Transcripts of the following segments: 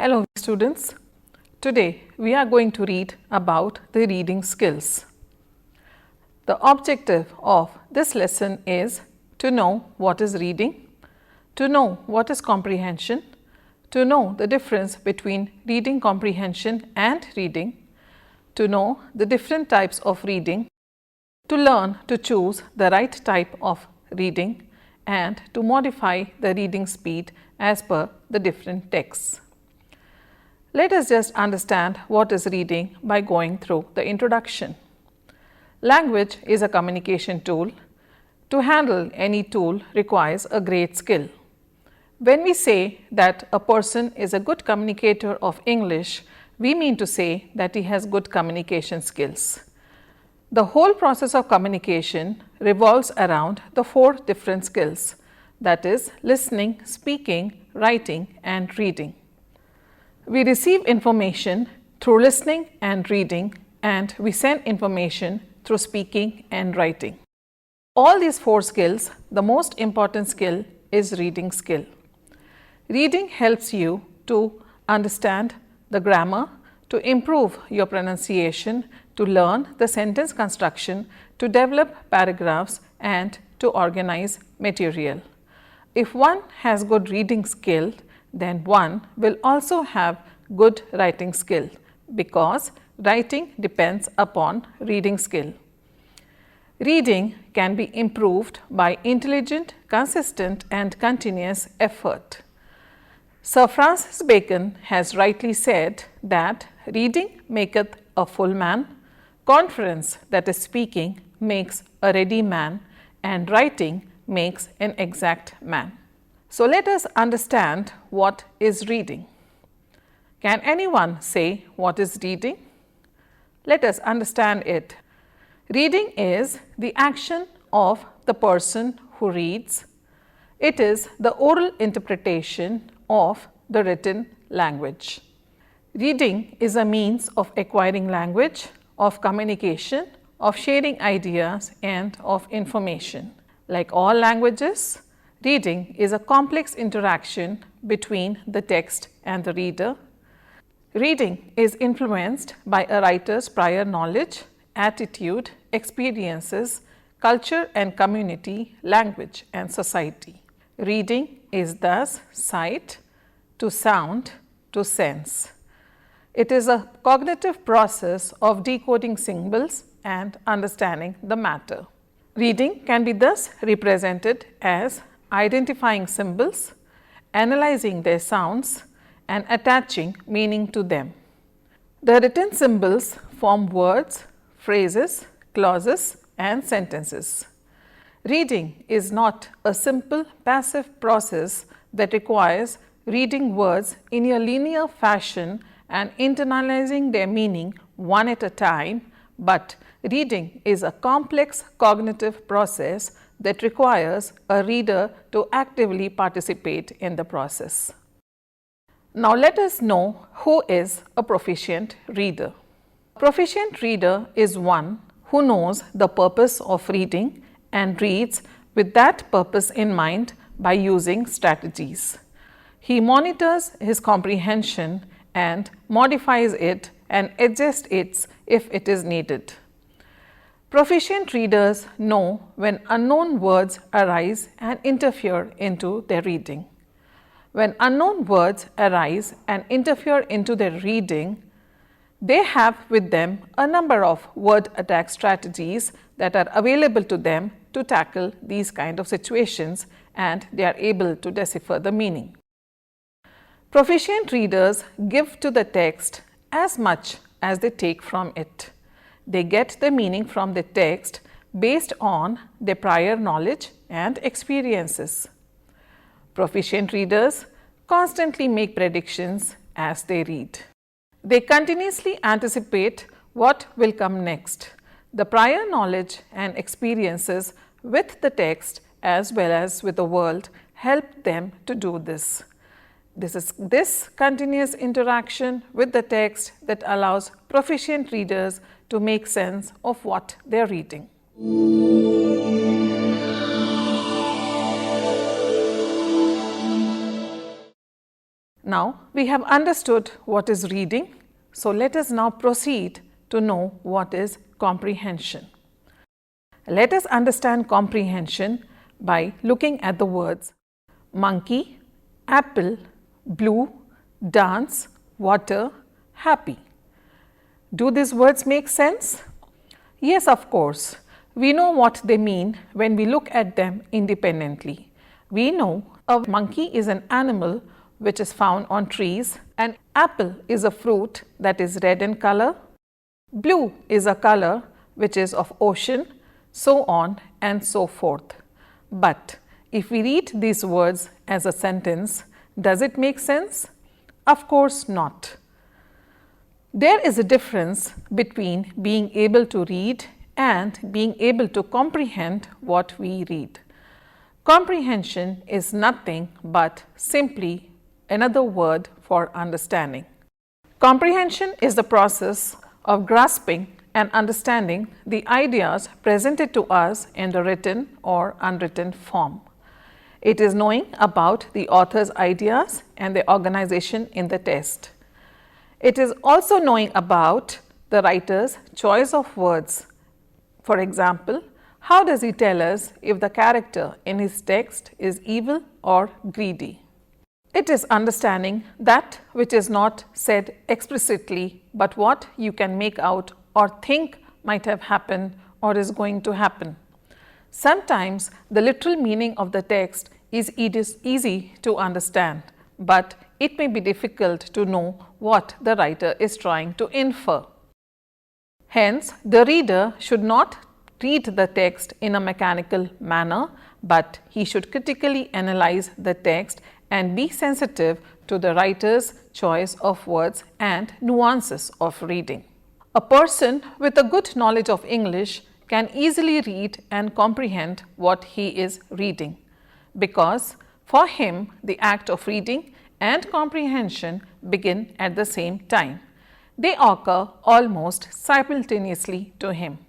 Hello students, today we are going to read about the reading skills. The objective of this lesson is to know what is reading, to know what is comprehension, to know the difference between reading comprehension and reading, to know the different types of reading, to learn to choose the right type of reading, and to modify the reading speed as per the different texts. Let us just understand what is reading by going through the introduction. Language is a communication tool. To handle any tool requires a great skill. When we say that a person is a good communicator of English, we mean to say that he has good communication skills. The whole process of communication revolves around the 4 different skills, that is, listening, speaking, writing, and reading. We receive information through listening and reading, and we send information through speaking and writing. All these 4 skills, the most important skill is reading skill. Reading helps you to understand the grammar, to improve your pronunciation, to learn the sentence construction, to develop paragraphs, and to organize material. If one has good reading skill, then one will also have good writing skill, because writing depends upon reading skill. Reading can be improved by intelligent, consistent, and continuous effort. Sir Francis Bacon has rightly said that reading maketh a full man, conference, that is speaking, makes a ready man, and writing makes an exact man. So let us understand what is reading. Can anyone say what is reading? Let us understand it. Reading is the action of the person who reads. It is the oral interpretation of the written language. Reading is a means of acquiring language, of communication, of sharing ideas, and of information. Like all languages, reading is a complex interaction between the text and the reader. Reading is influenced by a writer's prior knowledge, attitude, experiences, culture and community, language and society. Reading is thus sight to sound to sense. It is a cognitive process of decoding symbols and understanding the matter. Reading can be thus represented as identifying symbols, analyzing their sounds, and attaching meaning to them. The written symbols form words, phrases, clauses, and sentences. Reading is not a simple passive process that requires reading words in a linear fashion and internalizing their meaning one at a time, but reading is a complex cognitive process that requires a reader to actively participate in the process. Now let us know who is a proficient reader. A proficient reader is one who knows the purpose of reading and reads with that purpose in mind by using strategies. He monitors his comprehension and modifies it and adjusts it if it is needed. Proficient readers know when unknown words arise and interfere into their reading. When unknown words arise and interfere into their reading, they have with them a number of word attack strategies that are available to them to tackle these kind of situations, and they are able to decipher the meaning. Proficient readers give to the text as much as they take from it. They get the meaning from the text based on their prior knowledge and experiences. Proficient readers constantly make predictions as they read. They continuously anticipate what will come next. The prior knowledge and experiences with the text as well as with the world help them to do this. This continuous interaction with the text that allows proficient readers to make sense of what they are reading. Now, we have understood what is reading, so let us now proceed to know what is comprehension. Let us understand comprehension by looking at the words monkey, apple, blue, dance, water, happy. Do these words make sense? Yes, of course. We know what they mean when we look at them independently. We know a monkey is an animal which is found on trees, and apple is a fruit that is red in color. Blue is a color which is of ocean, so on and so forth. But if we read these words as a sentence, does it make sense? Of course not. There is a difference between being able to read and being able to comprehend what we read. Comprehension is nothing but simply another word for understanding. Comprehension is the process of grasping and understanding the ideas presented to us in the written or unwritten form. It is knowing about the author's ideas and the organization in the text. It is also knowing about the writer's choice of words. For example, how does he tell us if the character in his text is evil or greedy? It is understanding that which is not said explicitly, but what you can make out or think might have happened or is going to happen. Sometimes the literal meaning of the text is easy to understand, but it may be difficult to know what the writer is trying to infer. Hence, the reader should not read the text in a mechanical manner, but he should critically analyze the text and be sensitive to the writer's choice of words and nuances of reading. A person with a good knowledge of English can easily read and comprehend what he is reading, because for him the act of reading and comprehension begin at the same time. They occur almost simultaneously to him.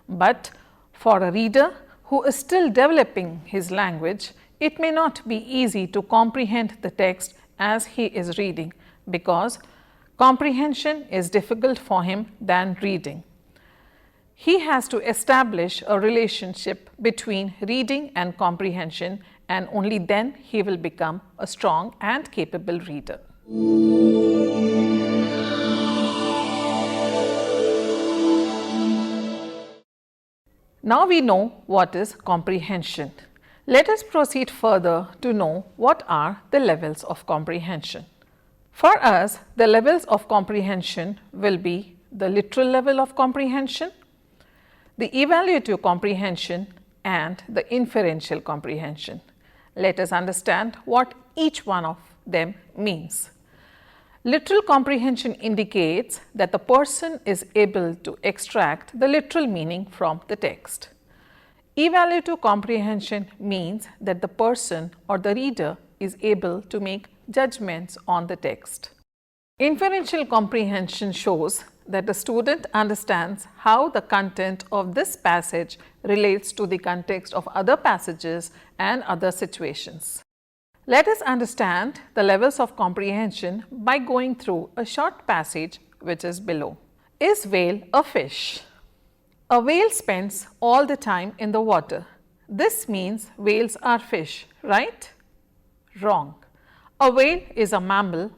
But for a reader who is still developing his language, it may not be easy to comprehend the text as he is reading, because comprehension is difficult for him than reading. He has to establish a relationship between reading and comprehension, and only then he will become a strong and capable reader. Now we know what is comprehension. Let us proceed further to know what are the levels of comprehension. For us, the levels of comprehension will be the literal level of comprehension, the evaluative comprehension, and the inferential comprehension. Let us understand what each one of them means. Literal comprehension indicates that the person is able to extract the literal meaning from the text. Evaluative comprehension means that the person or the reader is able to make judgments on the text. Inferential comprehension shows that the student understands how the content of this passage relates to the context of other passages and other situations. Let us understand the levels of comprehension by going through a short passage which is below. Is whale a fish? A whale spends all the time in the water. This means whales are fish, right? Wrong. A whale is a mammal,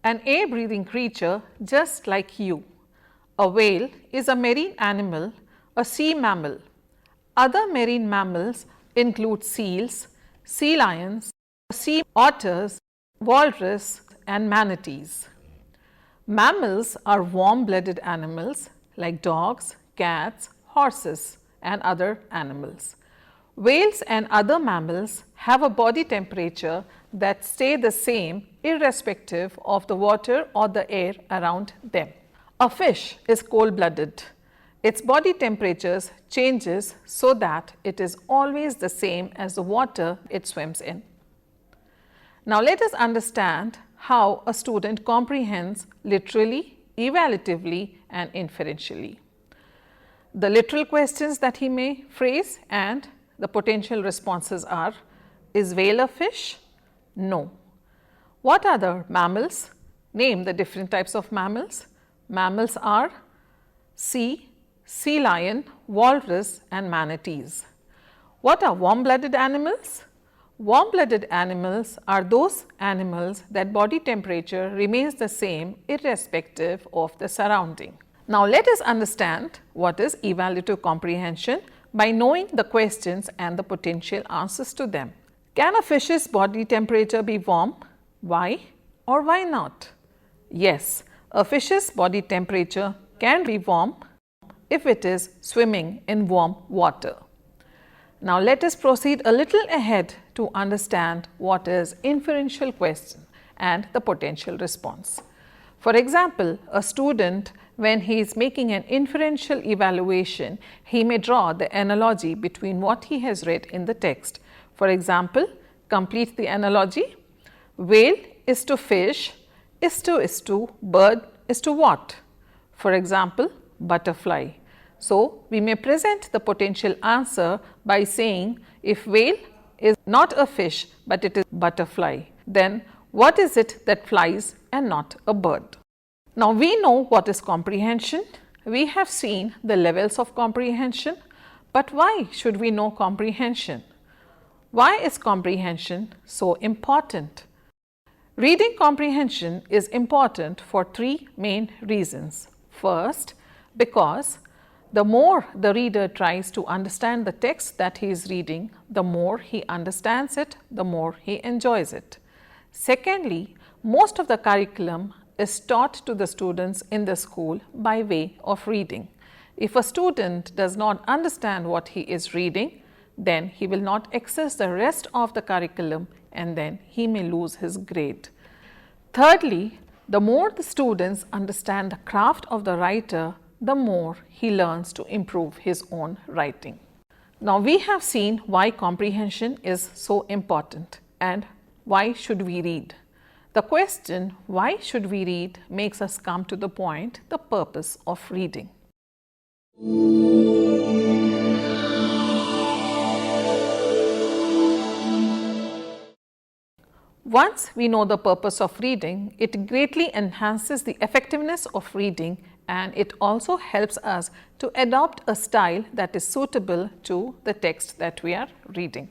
an air-breathing creature just like you. A whale is a marine animal, a sea mammal. Other marine mammals include seals, sea lions, sea otters, walrus, and manatees. Mammals are warm-blooded animals like dogs, cats, horses, and other animals. Whales and other mammals have a body temperature that stay the same irrespective of the water or the air around them. A fish is cold-blooded. Its body temperatures changes so that it is always the same as the water it swims in. Now let us understand how a student comprehends literally, evaluatively, and inferentially. The literal questions that he may phrase and the potential responses are: is whale a fish? No. What are the mammals? Name the different types of mammals. Mammals are sea lion, walrus and manatees. What are warm-blooded animals? Warm-blooded animals are those animals that body temperature remains the same irrespective of the surrounding. Now let us understand what is evaluative comprehension by knowing the questions and the potential answers to them. Can a fish's body temperature be warm? Why or why not? Yes, a fish's body temperature can be warm if it is swimming in warm water. Now let us proceed a little ahead to understand what is inferential question and the potential response. For example, a student, when he is making an inferential evaluation, he may draw the analogy between what he has read in the text. For example, complete the analogy. Whale is to fish, is to, bird is to what? For example, butterfly. So, we may present the potential answer by saying if whale is not a fish but it is butterfly, then what is it that flies and not a bird? Now, we know what is comprehension. We have seen the levels of comprehension, but why should we know comprehension? Why is comprehension so important? Reading comprehension is important for three main reasons. First, because the more the reader tries to understand the text that he is reading, the more he understands it, the more he enjoys it. Secondly, most of the curriculum is taught to the students in the school by way of reading. If a student does not understand what he is reading, then he will not access the rest of the curriculum and then he may lose his grade. Thirdly, the more the students understand the craft of the writer, the more he learns to improve his own writing. Now, we have seen why comprehension is so important and why should we read. The question, why should we read, makes us come to the point, the purpose of reading. Once we know the purpose of reading, it greatly enhances the effectiveness of reading and it also helps us to adopt a style that is suitable to the text that we are reading.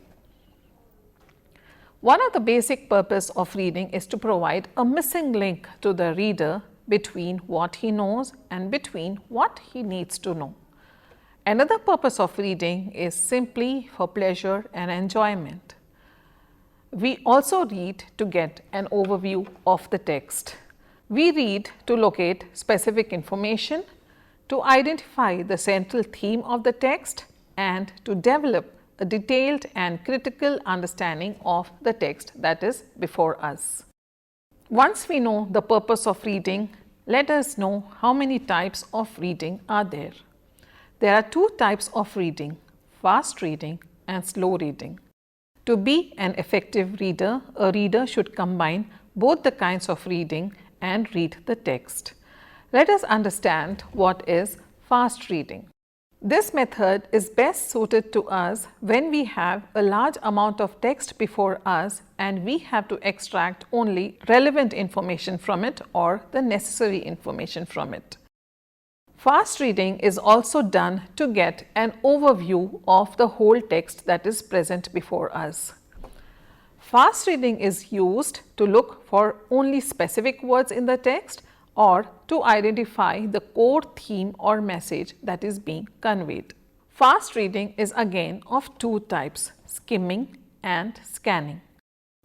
One of the basic purpose of reading is to provide a missing link to the reader between what he knows and between what he needs to know. Another purpose of reading is simply for pleasure and enjoyment. We also read to get an overview of the text. We read to locate specific information, to identify the central theme of the text, and to develop a detailed and critical understanding of the text that is before us. Once we know the purpose of reading, let us know how many types of reading are there. There are two types of reading, fast reading and slow reading. To be an effective reader, a reader should combine both the kinds of reading and read the text. Let us understand what is fast reading. This method is best suited to us when we have a large amount of text before us and we have to extract only relevant information from it or the necessary information from it. Fast reading is also done to get an overview of the whole text that is present before us. Fast reading is used to look for only specific words in the text or to identify the core theme or message that is being conveyed. Fast reading is again of two types, skimming and scanning.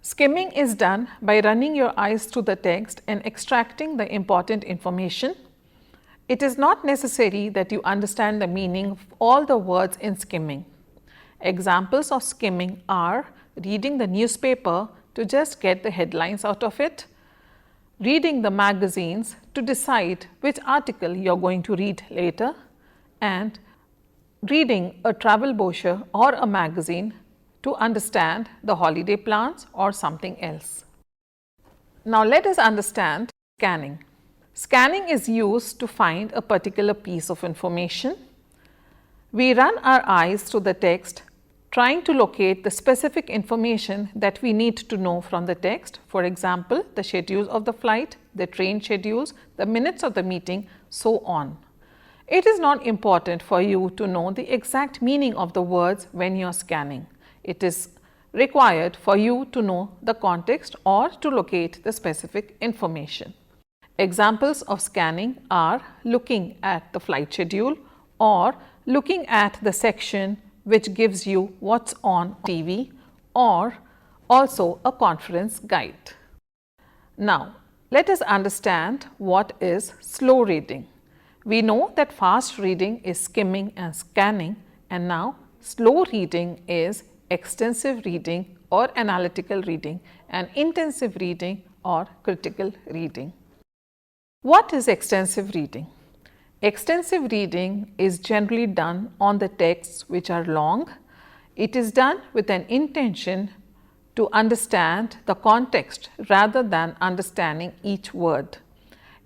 Skimming is done by running your eyes through the text and extracting the important information. It is not necessary that you understand the meaning of all the words in skimming. Examples of skimming are reading the newspaper to just get the headlines out of it, reading the magazines to decide which article you are going to read later, and reading a travel brochure or a magazine to understand the holiday plans or something else. Now let us understand scanning. Scanning is used to find a particular piece of information. We run our eyes through the text, trying to locate the specific information that we need to know from the text. For example, the schedules of the flight, the train schedules, the minutes of the meeting, so on. It is not important for you to know the exact meaning of the words when you are scanning. It is required for you to know the context or to locate the specific information. Examples of scanning are looking at the flight schedule or looking at the section which gives you what's on TV, or also a conference guide. Now, let us understand what is slow reading. We know that fast reading is skimming and scanning, and now slow reading is extensive reading or analytical reading and intensive reading or critical reading. What is extensive reading? Extensive reading is generally done on the texts which are long. It is done with an intention to understand the context rather than understanding each word.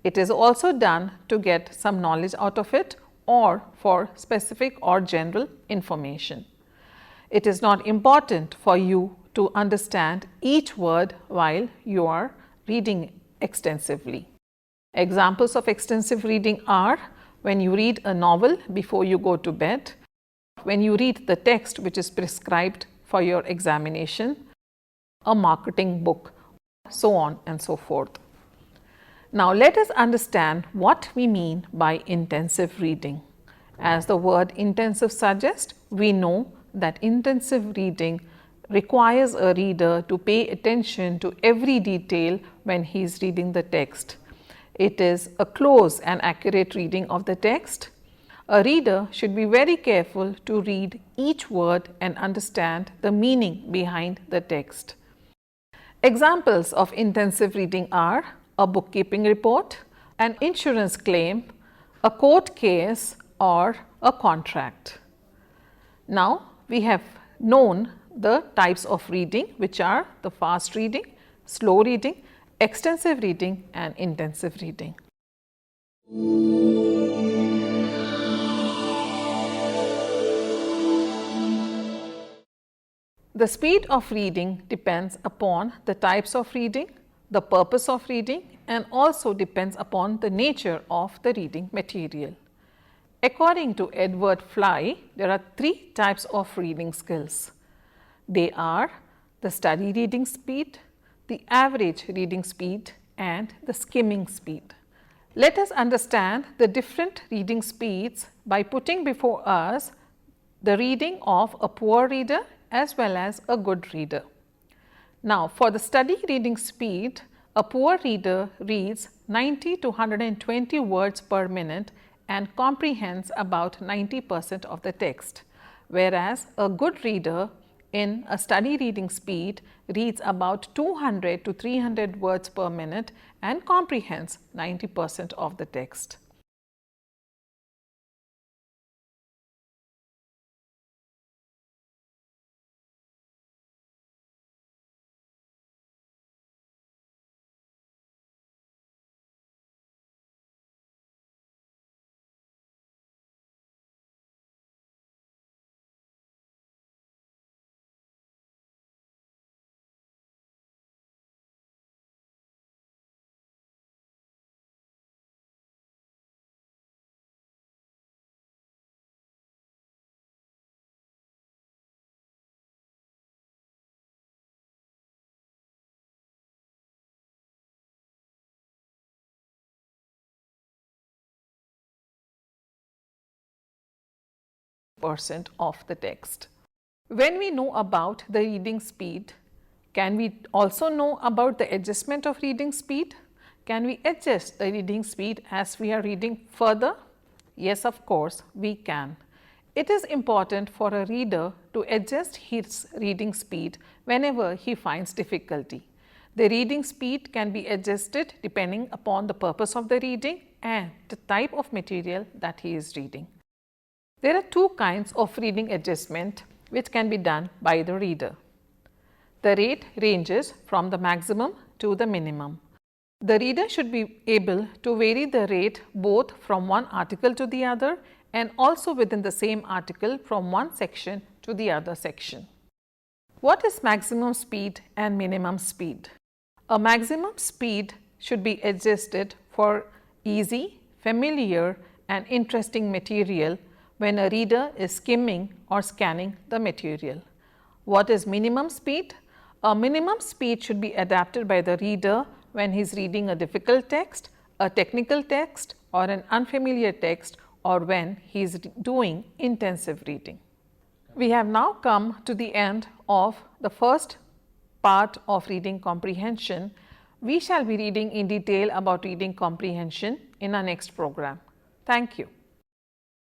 It is also done to get some knowledge out of it or for specific or general information. It is not important for you to understand each word while you are reading extensively. Examples of extensive reading are when you read a novel before you go to bed, when you read the text which is prescribed for your examination, a marketing book, so on and so forth. Now, let us understand what we mean by intensive reading. As the word intensive suggests, we know that intensive reading requires a reader to pay attention to every detail when he is reading the text. It is a close and accurate reading of the text. A reader should be very careful to read each word and understand the meaning behind the text. Examples of intensive reading are a bookkeeping report, an insurance claim, a court case, or a contract. Now, we have known the types of reading, which are the fast reading, slow reading, extensive reading and intensive reading. The speed of reading depends upon the types of reading, the purpose of reading, and also depends upon the nature of the reading material. According to Edward Fly, there are 3 types of reading skills. They are the study reading speed, the average reading speed, and the skimming speed. Let us understand the different reading speeds by putting before us the reading of a poor reader as well as a good reader. Now, for the study reading speed, a poor reader reads 90 to 120 words per minute and comprehends about 90% of the text, whereas a good reader in a study reading speed reads about 200 to 300 words per minute and comprehends 90% of the text. % of the text. When we know about the reading speed, can we also know about the adjustment of reading speed? Can we adjust the reading speed as we are reading further? Yes, of course, we can. It is important for a reader to adjust his reading speed whenever he finds difficulty. The reading speed can be adjusted depending upon the purpose of the reading and the type of material that he is reading. There are 2 kinds of reading adjustment which can be done by the reader. The rate ranges from the maximum to the minimum. The reader should be able to vary the rate both from one article to the other and also within the same article from one section to the other section. What is maximum speed and minimum speed? A maximum speed should be adjusted for easy, familiar and interesting material when a reader is skimming or scanning the material. What is minimum speed? A minimum speed should be adapted by the reader when he is reading a difficult text, a technical text or an unfamiliar text, or when he is doing intensive reading. We have now come to the end of the first part of reading comprehension. We shall be reading in detail about reading comprehension in our next program. Thank you.